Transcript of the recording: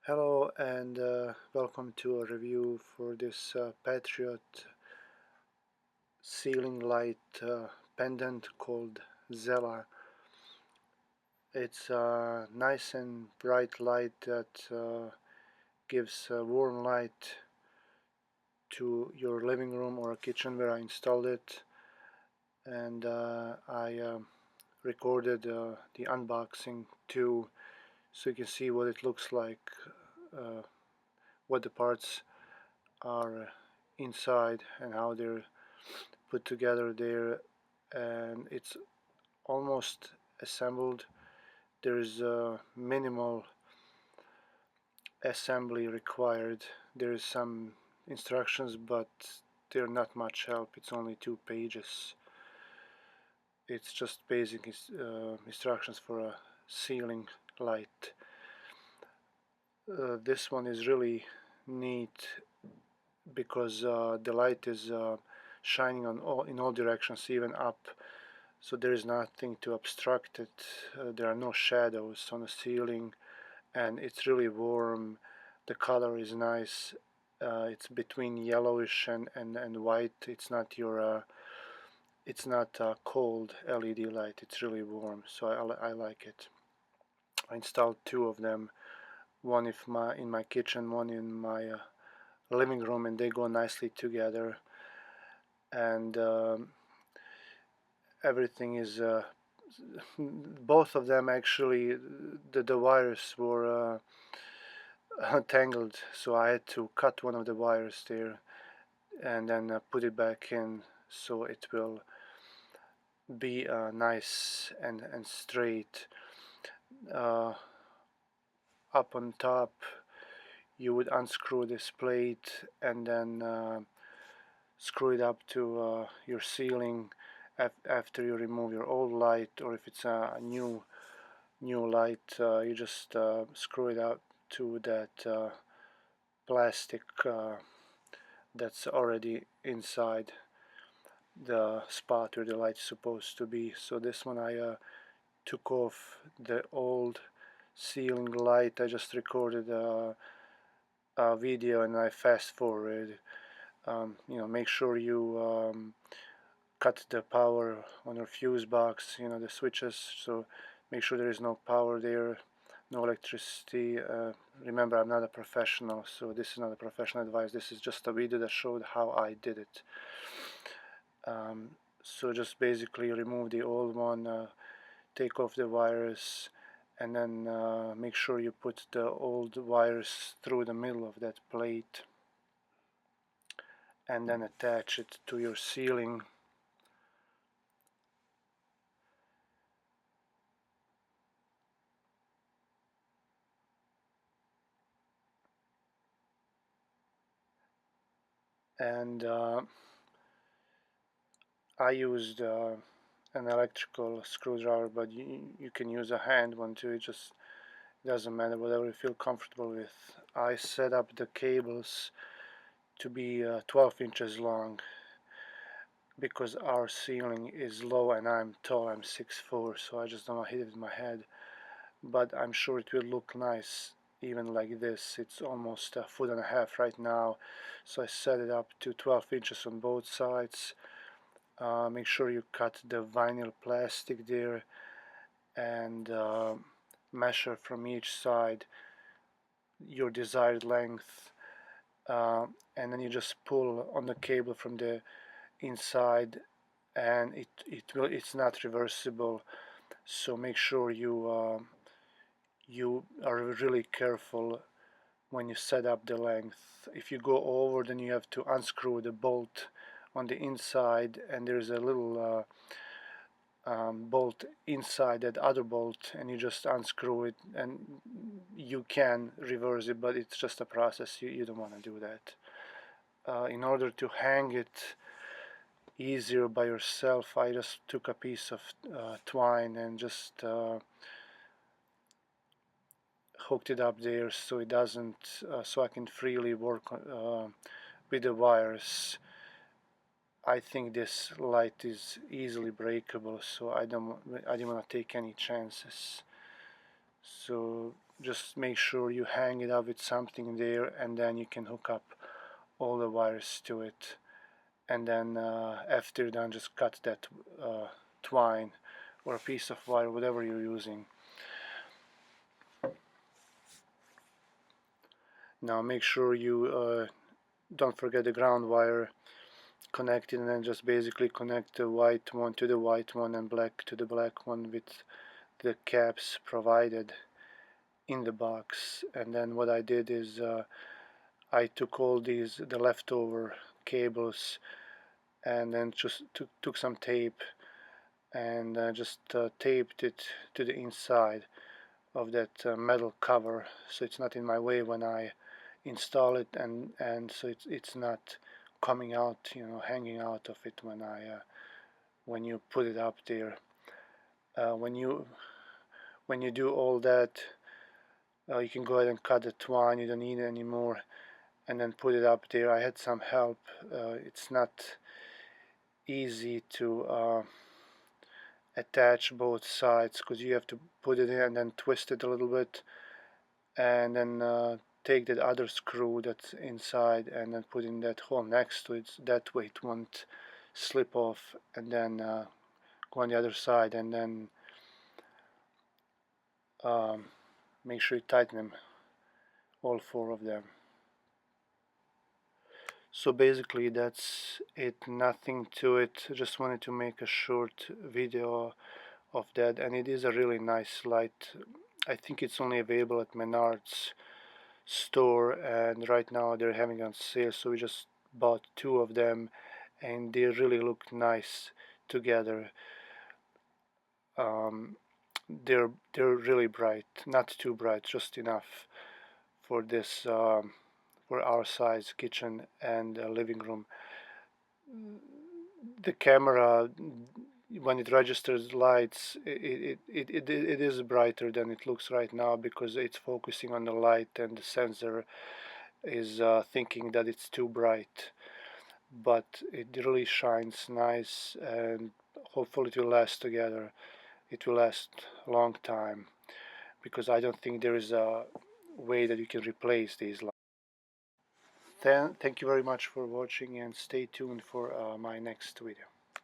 Hello and welcome to a review for this Patriot ceiling light pendant called Zella. It's a nice and bright light that gives warm light to your living room or kitchen where I installed it, and I recorded the unboxing too, so you can see what it looks like, uh, what the parts are inside and how they're put together there, and it's almost assembled. There's minimal assembly required. There's some instructions, but they're not much help. It's only 2 pages. It's just basic instructions for a ceiling light. This one is really neat because the light is shining in all directions, even up, so there is nothing to obstruct it. There are no shadows on the ceiling, and it's really warm. The color is nice. It's between yellowish and white. It's not a cold LED light. It's really warm, so I like it. I installed two of them, one in my kitchen, one in my living room, and they go nicely together. And everything is both of them actually, the wires were tangled, so I had to cut one of the wires there and then put it back in, so it will be nice and straight. uh, Up on top you would unscrew this plate and then screw it up to your ceiling after you remove your old light, or if it's a new light, you just screw it up to that plastic that's already inside the spot where the light is supposed to be. So this one I took off the old ceiling light. I just recorded a video and I fast forward. Make sure you cut the power on your fuse box, the switches, so make sure there is no power there, no electricity. Remember, I'm not a professional, so this is not a professional advice. This is just a video that showed how I did it. So just basically remove the old one, take off the wires, and then make sure you put the old wires through the middle of that plate and then attach it to your ceiling. And I used an electrical screwdriver, but you can use a hand one too. It just doesn't matter, whatever you feel comfortable with. I set up the cables to be 12 inches long because our ceiling is low and I'm tall. I'm 6'4", so I just don't want to hit it with my head. But I'm sure it will look nice even like this. It's almost 1.5 feet right now, so I set it up to 12 inches on both sides. Make sure you cut the vinyl plastic there and measure from each side your desired length, and then you just pull on the cable from the inside, and it's not reversible, so make sure you are really careful when you set up the length. If you go over, then you have to unscrew the bolt on the inside, and there's a little bolt inside that other bolt, and you just unscrew it, and you can reverse it, but it's just a process. You don't want to do that. In order to hang it easier by yourself, I just took a piece of twine and just hooked it up there so it doesn't, so I can freely work with the wires. I think this light is easily breakable, so I didn't want to take any chances. So just make sure you hang it up with something there, and then you can hook up all the wires to it. And then after you're done, just cut that twine or a piece of wire, whatever you're using. Now make sure you don't forget the ground wire connected, and then just basically connect the white one to the white one and black to the black one with the caps provided in the box. And then what I did is I took all the leftover cables, and then just took some tape and just taped it to the inside of that metal cover, so it's not in my way when I install it, and so it's not coming out, hanging out of it when you put it up there. When you do all that, you can go ahead and cut the twine. You don't need it anymore, and then put it up there. I had some help. It's not easy to attach both sides, because you have to put it in and then twist it a little bit, and then take that other screw that's inside and then put in that hole next to it. That way it won't slip off, and then go on the other side, and then make sure you tighten them, all four of them. So basically that's it, nothing to it. I just wanted to make a short video of that, and it is a really nice light. I think it's only available at Menards store, and right now they're having on sale, so we just bought two of them, and they really look nice together. um, they're really bright, not too bright, just enough for this for our size kitchen and living room. The camera, when it registers lights, it is brighter than it looks right now, because it's focusing on the light, and the sensor is thinking that it's too bright. But it really shines nice, and hopefully it will last together. It will last a long time, because I don't think there is a way that you can replace these lights. Then thank you very much for watching, and stay tuned for my next video.